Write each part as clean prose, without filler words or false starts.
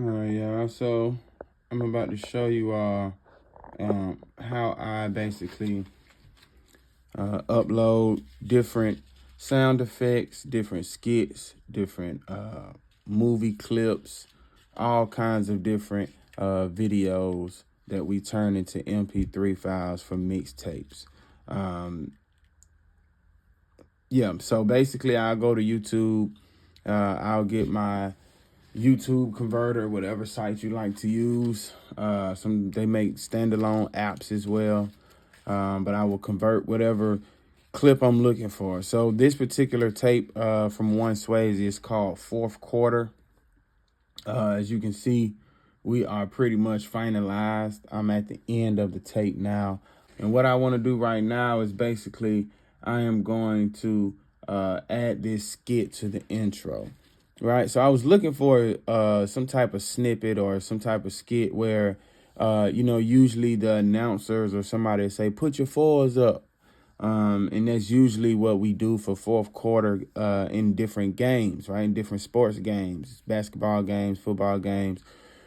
All right, y'all. So I'm about to show you how I basically upload different sound effects, different skits, different movie clips, all kinds of different videos that we turn into MP3 files for mixtapes. Um, yeah, so basically I'll go to YouTube. I'll get my YouTube converter, whatever site you like to use. They make standalone apps as well, but I will convert whatever clip I'm looking for. So this particular tape from One Swayze is called Fourth Quarter. As you can see, we are pretty much finalized. I'm at the end of the tape now, and what I want to do right now is basically I am going to add this skit to the intro. Right. So I was looking for some type of snippet or some type of skit where, usually the announcers or somebody say, put your fours up. And that's usually what we do for fourth quarter in different games, right? In different sports games, basketball games, football games.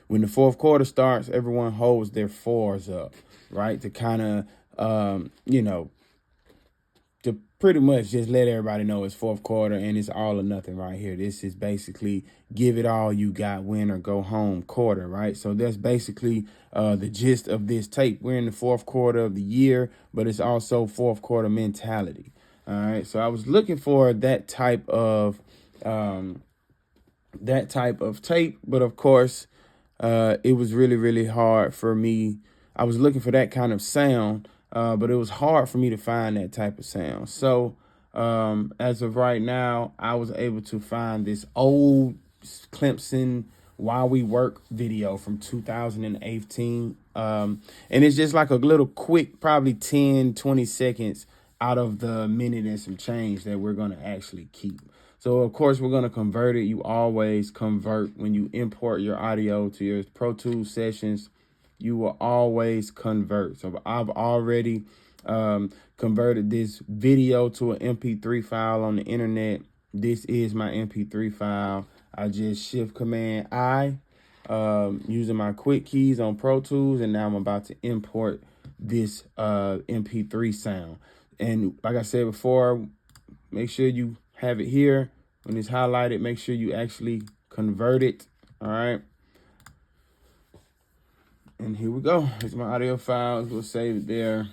When the fourth quarter starts, everyone holds their fours up, right? To kind of, to pretty much just let everybody know it's fourth quarter and it's all or nothing right here. This is basically give it all you got, win or go home quarter, right? So that's basically the gist of this tape. We're in the fourth quarter of the year, but it's also fourth quarter mentality. All right. So I was looking for that type of tape, but of course, it was really, really hard for me. I was looking for that kind of sound, but it was hard for me to find that type of sound. So as of right now, I was able to find this old Clemson While We Work video from 2018. And it's just like a little quick, probably 10, 20 seconds out of the minute and some change that we're going to actually keep. So, of course, we're going to convert it. You always convert when you import your audio to your Pro Tools sessions. You will always convert. So I've already converted this video to an MP3 file on the internet. This is my MP3 file. I just Shift Command I using my quick keys on Pro Tools, and now I'm about to import this MP3 sound. And like I said before, make sure you have it here. When it's highlighted, make sure you actually convert it. All right. And here we go. Here's my audio files. We'll save it there.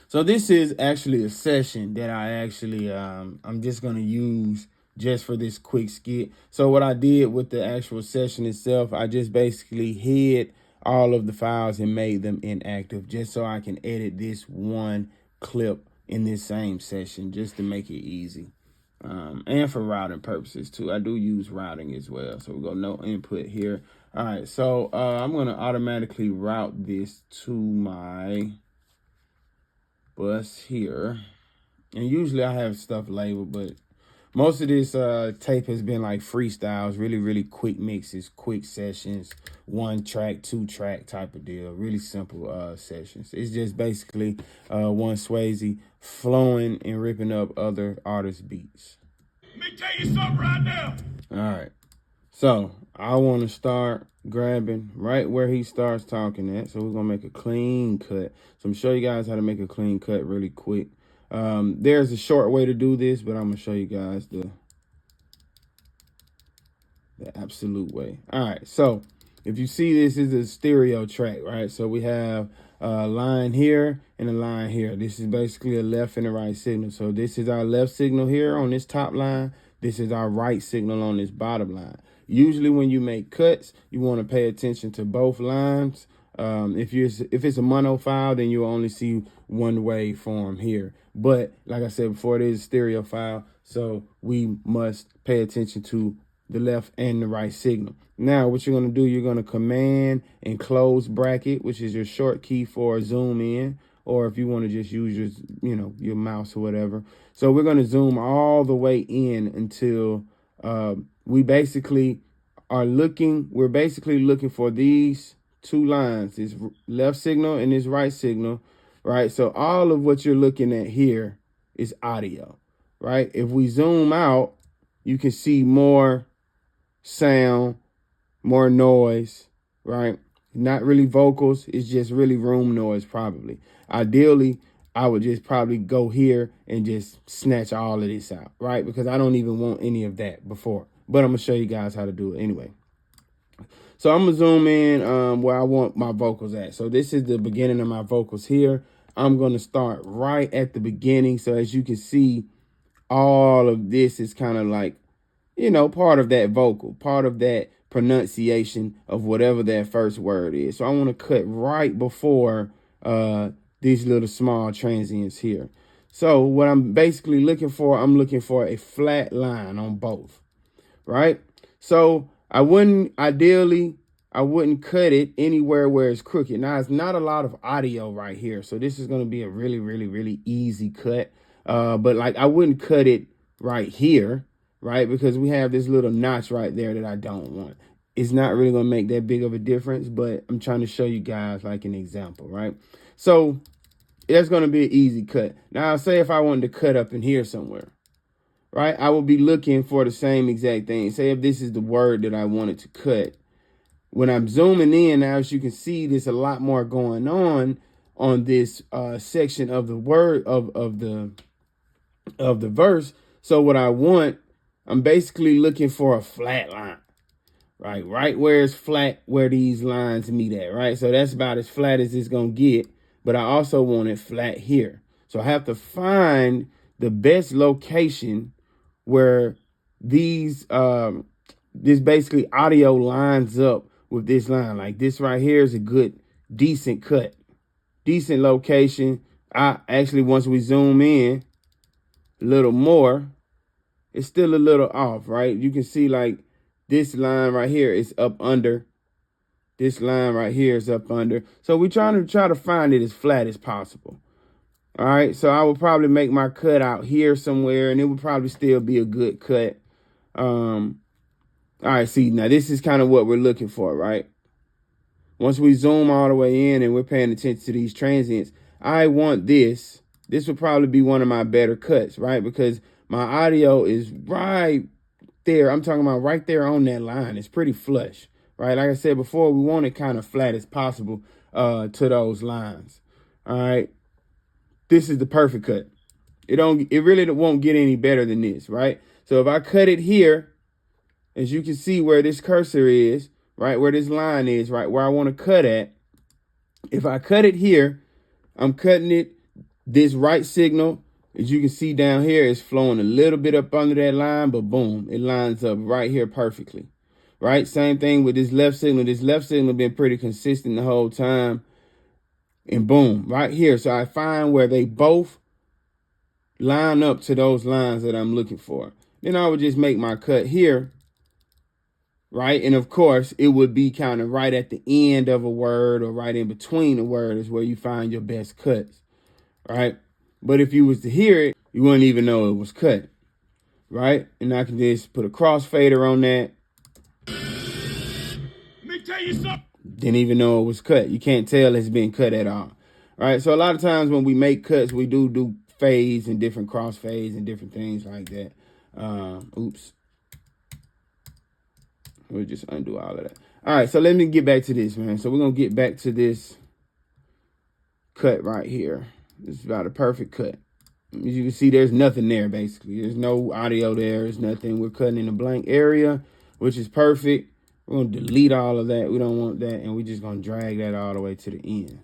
So this is actually a session that I actually, I'm just going to use just for this quick skit. So what I did with the actual session itself, I just basically hid all of the files and made them inactive just so I can edit this one clip in this same session just to make it easy. And for routing purposes too. I do use routing as well. So we go no input here. All right, so I'm going to automatically route this to my bus here. And usually I have stuff labeled, but most of this tape has been like freestyles, really, really quick mixes, quick sessions, 1 track, 2 track type of deal. Really simple sessions. It's just basically One Swayze flowing and ripping up other artists' beats. Let me tell you something right now. All right. So I want to start grabbing right where he starts talking at. So we're going to make a clean cut. So I'm show you guys how to make a clean cut really quick. There's a short way to do this, but I'm going to show you guys the absolute way. All right. So if you see, this is a stereo track, right? So we have a line here and a line here. This is basically a left and a right signal. So this is our left signal here on this top line. This is our right signal on this bottom line. Usually when you make cuts, you want to pay attention to both lines. If it's a mono file, then you'll only see one waveform here. But like I said before, it is a stereo file, so we must pay attention to the left and the right signal. Now, what you're going to do, you're going to command and close bracket, which is your short key for zoom in, or if you want to just use your mouse or whatever. So we're going to zoom all the way in until we're basically looking for these two lines, this left signal and this right signal, right? So all of what you're looking at here is audio, right? If we zoom out, you can see more sound, more noise, right? Not really vocals. It's just really room noise probably. Ideally, I would just probably go here and just snatch all of this out, right? Because I don't even want any of that before. But I'm going to show you guys how to do it anyway. So I'm going to zoom in where I want my vocals at. So this is the beginning of my vocals here. I'm going to start right at the beginning. So as you can see, all of this is kind of like, you know, part of that vocal, part of that pronunciation of whatever that first word is. So I want to cut right before these little small transients here. So what I'm basically looking for, I'm looking for a flat line on both, right? So I wouldn't cut it anywhere where it's crooked. Now, it's not a lot of audio right here, so this is going to be a really, really, really easy cut. But like I wouldn't cut it right here, right? Because we have this little notch right there that I don't want. It's not really going to make that big of a difference, but I'm trying to show you guys like an example, right? So that's going to be an easy cut. Now, say if I wanted to cut up in here somewhere, right? I will be looking for the same exact thing. Say if this is the word that I wanted to cut. When I'm zooming in now, as you can see, there's a lot more going on this section of the word of the verse. So what I want, I'm basically looking for a flat line, right? Right where it's flat, where these lines meet at, right? So that's about as flat as it's going to get. But I also want it flat here. So I have to find the best location where these this basically audio lines up with this line. Like this right here is a good, decent cut, decent location. I actually, once we zoom in a little more, it's still a little off, right? You can see like this line right here is up under. This line right here is up under. So we're trying to find it as flat as possible. All right, so I will probably make my cut out here somewhere, and it would probably still be a good cut. All right, see, now this is kind of what we're looking for, right? Once we zoom all the way in and we're paying attention to these transients, I want this. This would probably be one of my better cuts, right? Because my audio is right there. I'm talking about right there on that line. It's pretty flush, right? Like I said before, we want it kind of flat as possible to those lines. All right. This is the perfect cut. It really won't get any better than this, right? So if I cut it here, as you can see where this cursor is, right, where this line is, right, where I want to cut at, if I cut it here, I'm cutting it, this right signal, as you can see down here, is flowing a little bit up under that line, but boom, it lines up right here perfectly, right? Same thing with this left signal. This left signal been pretty consistent the whole time. And boom, right here. So I find where they both line up to those lines that I'm looking for. Then I would just make my cut here, right? And of course, it would be kind of right at the end of a word or right in between a word is where you find your best cuts, right? But if you was to hear it, you wouldn't even know it was cut, right? And I can just put a crossfader on that. Let me tell you something. Didn't even know it was cut. You can't tell it's been cut at all. Right. So a lot of times when we make cuts, we do fades and different crossfades and different things like that. Oops. We'll just undo all of that. All right. So let me get back to this, man. So we're going to get back to this cut right here. This is about a perfect cut. As you can see, there's nothing there, basically. There's no audio there. There's nothing. We're cutting in a blank area, which is perfect. We're going to delete all of that. We don't want that. And we're just going to drag that all the way to the end.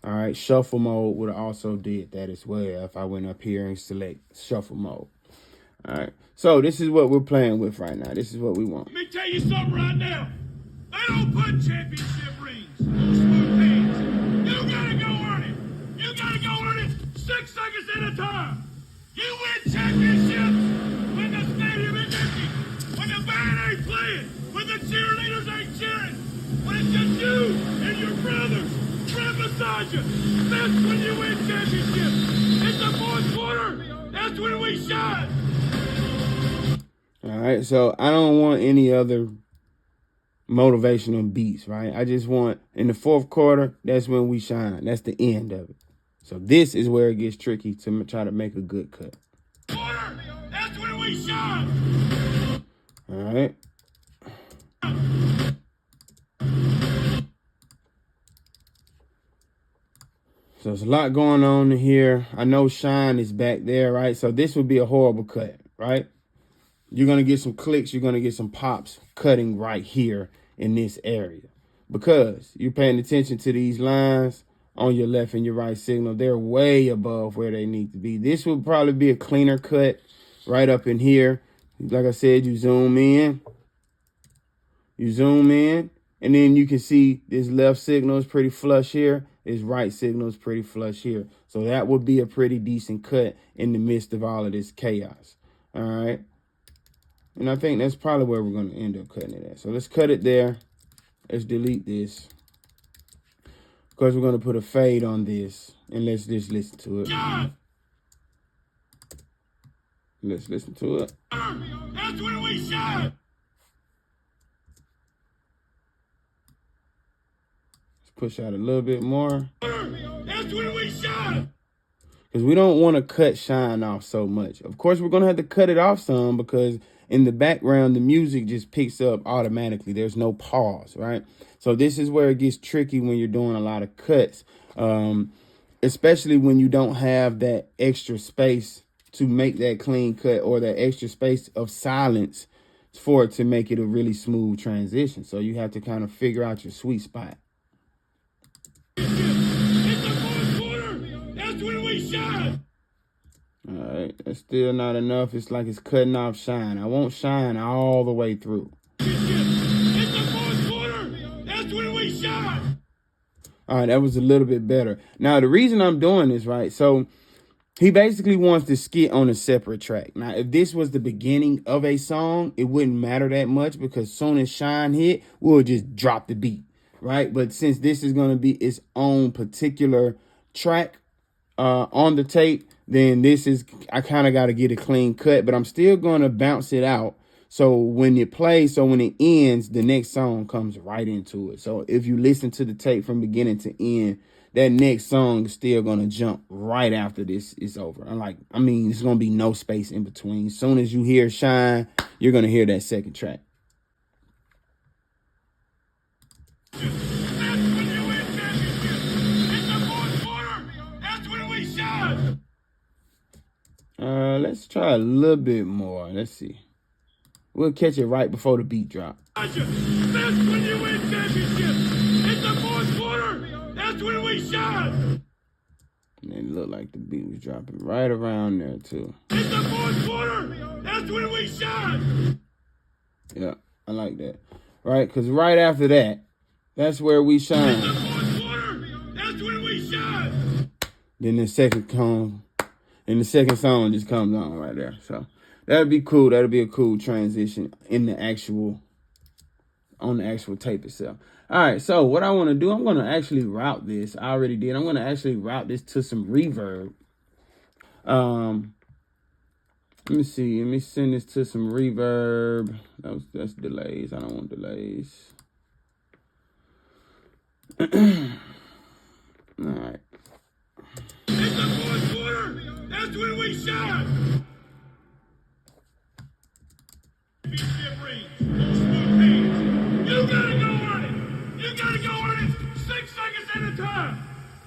All right. Shuffle mode would have also did that as well if I went up here and select shuffle mode. All right. So this is what we're playing with right now. This is what we want. Let me tell you something right now. They don't put championship rings on smooth hands. You got to go earn it. You got to go earn it 6 seconds at a time. You win championships when the stadium is empty, when the band ain't playing, when the cheerleaders ain't cheering, when it's just you and your brothers right beside you. That's when you win championships. It's the fourth quarter. That's when we shine. All right. So I don't want any other motivational beats, right? I just want in the fourth quarter, that's when we shine. That's the end of it. So this is where it gets tricky to try to make a good cut. Quarter. That's when we shine. All right. So there's a lot going on here. I know Shine is back there, right? So this would be a horrible cut, right? You're going to get some clicks. You're going to get some pops cutting right here in this area because you're paying attention to these lines on your left and your right signal. They're way above where they need to be. This would probably be a cleaner cut right up in here. Like I said, you zoom in, and then you can see this left signal is pretty flush here. This right signal is pretty flush here. So that would be a pretty decent cut in the midst of all of this chaos. All right. And I think that's probably where we're going to end up cutting it at. So let's cut it there. Let's delete this. Of course, we're going to put a fade on this. And let's just listen to it. Let's listen to it. That's when we shot. Let's push out a little bit more. That's when we shot. Because we don't want to cut Shine off so much. Of course, we're going to have to cut it off some because in the background, the music just picks up automatically. There's no pause, right? So this is where it gets tricky when you're doing a lot of cuts, especially when you don't have that extra space to make that clean cut or that extra space of silence for it to make it a really smooth transition. So you have to kind of figure out your sweet spot. It's the fourth quarter. That's when we shot. All right, that's still not enough. It's like it's cutting off Shine. I want Shine all the way through. It's the fourth quarter. That's when we shot. All right, that was a little bit better. Now, the reason I'm doing this, right, so he basically wants to skit on a separate track. Now, if this was the beginning of a song, it wouldn't matter that much because soon as Shine hit, we'll just drop the beat, right? But since this is going to be its own particular track on the tape, then I kind of got to get a clean cut, but I'm still going to bounce it out. So when it plays, so when it ends, the next song comes right into it. So if you listen to the tape from beginning to end, that next song is still going to jump right after this is over. I mean, there's going to be no space in between. As soon as you hear Shine, you're going to hear that second track. That's when you win championship. It's the fourth quarter. That's when we shot. Let's try a little bit more. Let's see. We'll catch it right before the beat drop. That's when you win championship. It's the fourth quarter. That's when we shot. And it looked like the beat was dropping right around there, too. It's the fourth quarter. That's when we shot. Yeah, I like that. Right, because right after that, that's where we shine. It's the fourth quarter. That's when we shot. Then the second song just comes on right there. So that'd be cool. That'd be a cool transition on the actual tape itself. All right, so what I want to do, I'm going to actually route this. I already did. I'm going to actually route this to some reverb. Let me see. Let me send this to some reverb. That's delays. I don't want delays. All right. It's the fourth quarter. That's when we shot. Championship rings. Smooth hands. You gotta go earn it. You gotta go earn it 6 seconds at a time.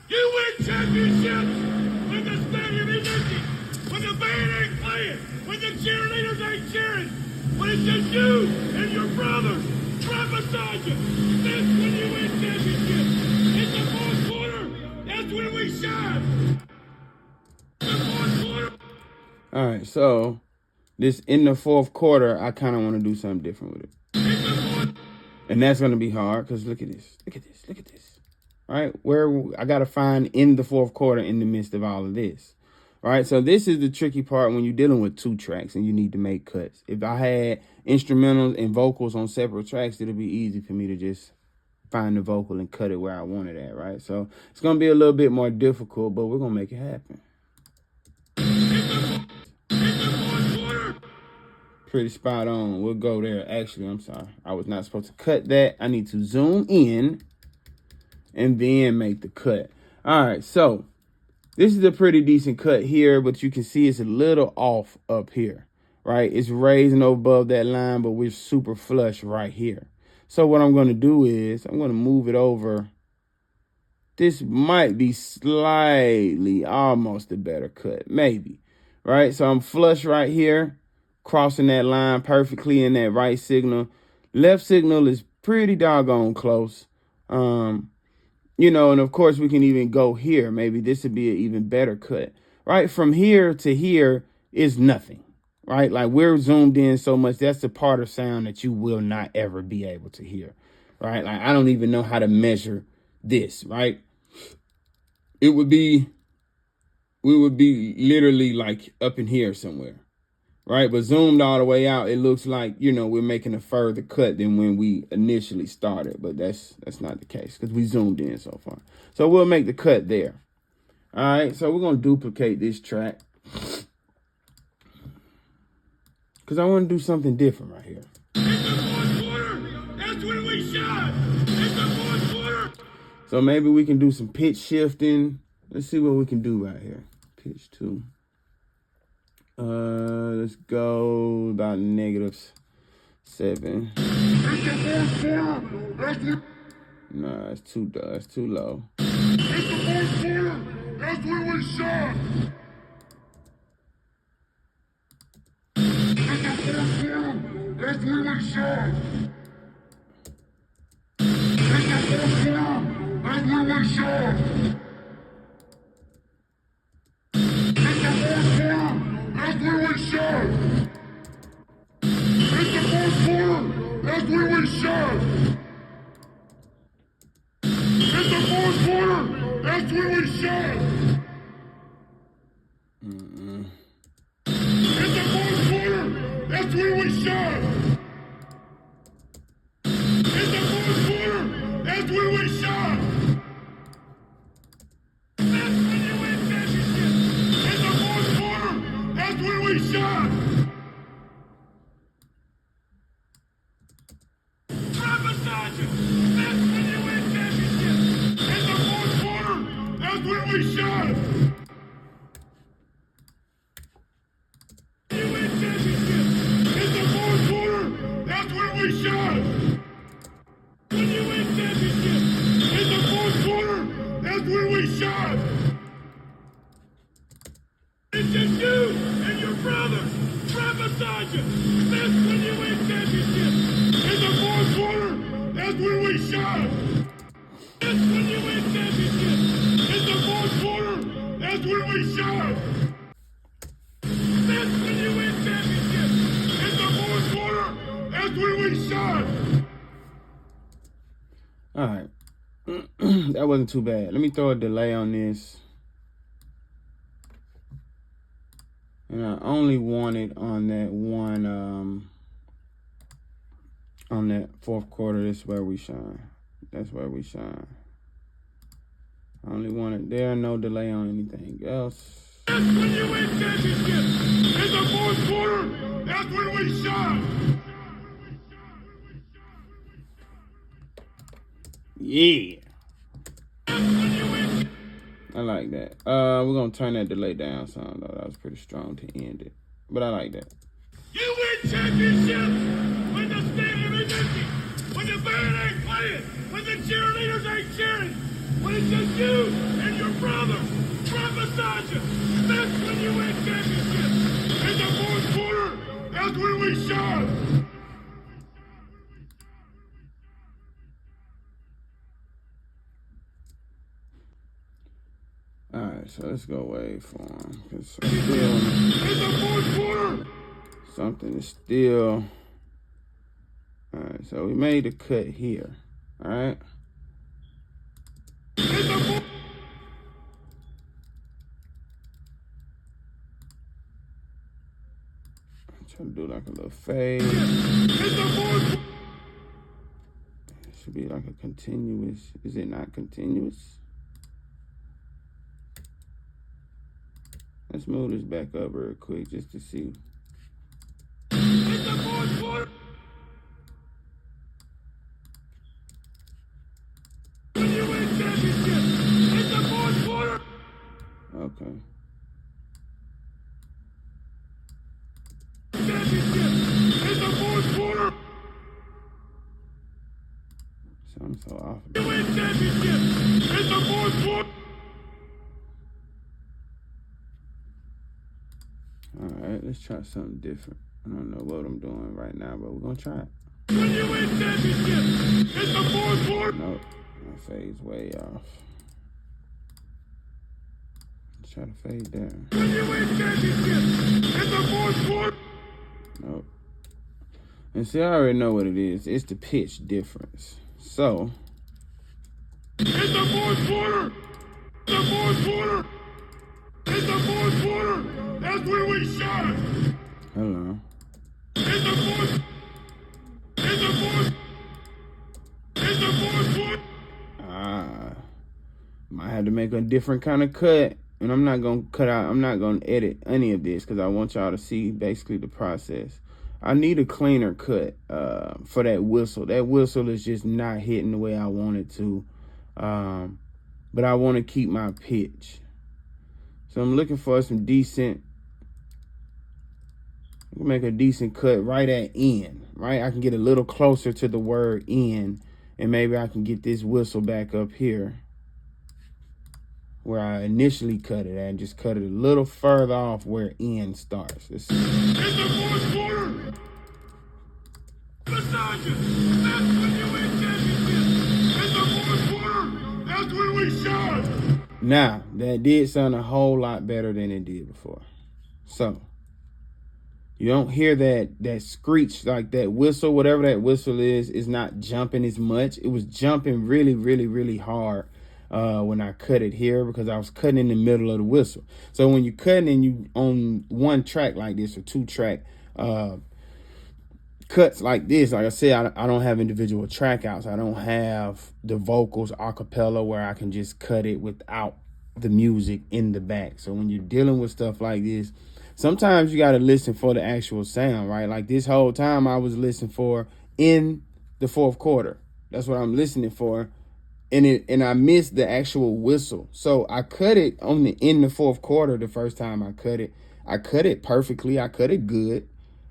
You win championships when the stadium is empty, when the band ain't playing, when the cheerleaders ain't cheering, when it's just you and your brother right beside you. That's when you win championships. It's the fourth quarter. That's when we shine. All right, so this in the fourth quarter, I kind of want to do something different with it. And that's going to be hard because look at this. Look at this. Look at this. All right, where I got to find in the fourth quarter in the midst of all of this. All right, so this is the tricky part when you're dealing with 2 tracks and you need to make cuts. If I had instrumentals and vocals on separate tracks, it'll be easy for me to just find the vocal and cut it where I want it at, right? So it's going to be a little bit more difficult, but we're going to make it happen. Pretty spot on. We'll go there. Actually, I'm sorry. I was not supposed to cut that. I need to zoom in and then make the cut. All right, so this is a pretty decent cut here, but you can see it's a little off up here, right? It's raising above that line, but we're super flush right here. So what I'm going to do is I'm going to move it over this might be slightly almost a better cut, maybe, right? So I'm flush right here, crossing that line perfectly in that right signal. Left signal is pretty doggone close. You know, and of course we can even go here. Maybe this would be an even better cut, right? From here to here is nothing, right? Like we're zoomed in so much. That's the part of sound that you will not ever be able to hear, right? Like I don't even know how to measure this, right? We would be literally like up in here somewhere, right? But zoomed all the way out, it looks like, you know, we're making a further cut than when we initially started, but that's not the case because we zoomed in so far. So we'll make the cut there. All right, so we're going to duplicate this track because I want to do something different right here. It's the fourth quarter. That's when we shot. It's the fourth quarter. So maybe we can do some pitch shifting. Let's see what we can do right here. Pitch 2. Let's go about -7. Nah, it's too low. It's the fourth quarter. That's when we shot. It's the fourth quarter. That's when we shot. It's the fourth quarter. That's when we shot. It's the fourth quarter. That's when we shot. It's the fourth quarter. That's when we shot. It's the fourth quarter. That's when we shot. It's the fourth quarter. That's when we shot. It's the fourth quarter. That's when we shot. That's when you win championship. It's the fourth quarter. That's when we shot. Right beside you. That's when you win championship. It's the fourth quarter. That's when we shot. You win championship. It's the fourth quarter. That's when we shot. When you win championship. It's the fourth quarter. That's when we shot. It's just you and your brother right beside you. That's when you win championship. In the fourth quarter, that's when we shot. That's when you win championship. In the fourth quarter, that's when we shot. That's when you win championship. In the fourth quarter, that's when we shot. All right. That wasn't too bad. Let me throw a delay on this. And I only want it on that one, on that fourth quarter. This is where we shine. That's where we shine. I only want it there. No delay on anything else. That's when you win championship. In the fourth quarter, that's when we shot. Yeah. That's when you win. I like that. We're going to turn that delay down some, though. That was pretty strong to end it. But I like that. You win championship when the stadium is empty, when the band ain't playing, when the cheerleaders ain't cheering, when it's just you and your brother right beside you. That's when you win championship. In the fourth quarter, that's when we shot. All right, so let's go waveform. Cause In the fourth quarter. something is still. All right, so we made the cut here. All right. In the fourth. I'm trying to do like a little fade. In the fourth. It should be like a continuous. Is it not continuous? Let's move this back up real quick just to see. In the fourth quarter. When you win championship. In the fourth quarter. Okay. Championship. In the fourth quarter. So I'm so off. You win championship. It's the fourth quarter. All right, let's try something different. I don't know what I'm doing right now, but we're gonna try it. When you win championship, it's the fourth quarter. Nope, my fade's way off. Let's try to fade down. When you win championship, it's the fourth quarter. Nope. And see, I already know what it is. It's the pitch difference. So. It's the fourth quarter. The fourth quarter. It's the fourth quarter. That's when we shine. Hello. It's the fourth. It's the fourth. It's the fourth quarter. Might have to make a different kind of cut. And I'm not going to cut out. I'm not going to edit any of this because I want y'all to see basically the process. I need a cleaner cut for that whistle. That whistle is just not hitting the way I want it to. But I want to keep my pitch. So I'm looking for some decent, make a decent cut right at end, right? I can get a little closer to the word end, and maybe I can get this whistle back up here where I initially cut it at and just cut it a little further off where end starts. It's the fourth quarter. Lasagna. That's when you win championship. It's the fourth quarter. That's when we shine. Now, that did sound a whole lot better than it did before. So, you don't hear that screech, like that whistle, whatever that whistle is not jumping as much. It was jumping really, really, really hard when I cut it here because I was cutting in the middle of the whistle. So when you're cutting and you on one track like this or two track cuts like this, like I said, I don't have individual track outs. I don't have the vocals a cappella where I can just cut it without the music in the back. So when you're dealing with stuff like this, sometimes you got to listen for the actual sound, right? Like this whole time I was listening for in the fourth quarter. That's what I'm listening for. And I missed the actual whistle. So I cut it in the fourth quarter the first time I cut it. I cut it perfectly. I cut it good.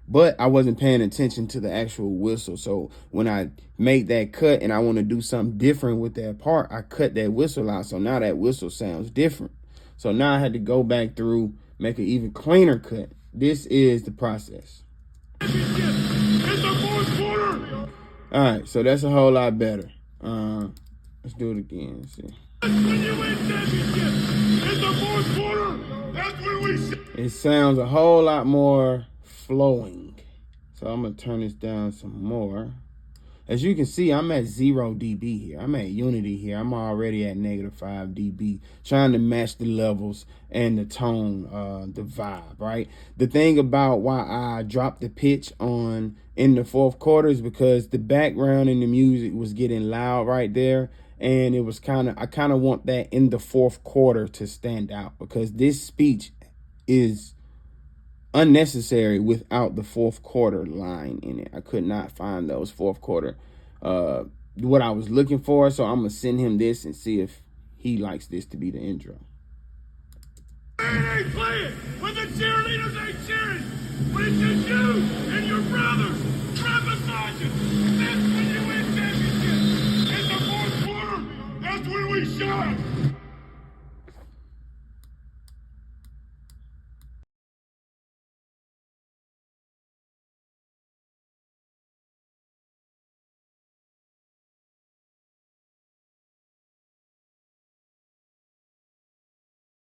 But I wasn't paying attention to the actual whistle. So when I made that cut and I want to do something different with that part, I cut that whistle out. So now that whistle sounds different. So now I had to go back through, make an even cleaner cut. This is the process. It's the fourth quarter. All right, so that's a whole lot better. Let's do it again. Let's see. That's when you win championship. It's the fourth quarter. That's when we shine. It sounds a whole lot more flowing. So I'm going to turn this down some more. As you can see, I'm at 0 dB here. I'm at unity here. I'm already at -5 dB, trying to match the levels and the tone, the vibe, right? The thing about why I dropped the pitch on in the fourth quarter is because the background and the music was getting loud right there. And it was I kind of want that in the fourth quarter to stand out because this speech is unnecessary without the fourth quarter line in it. I could not find those fourth quarter, what I was looking for. So I'm going to send him this and see if he likes this to be the intro. It ain't playing when the cheerleaders ain't cheering. When it's just you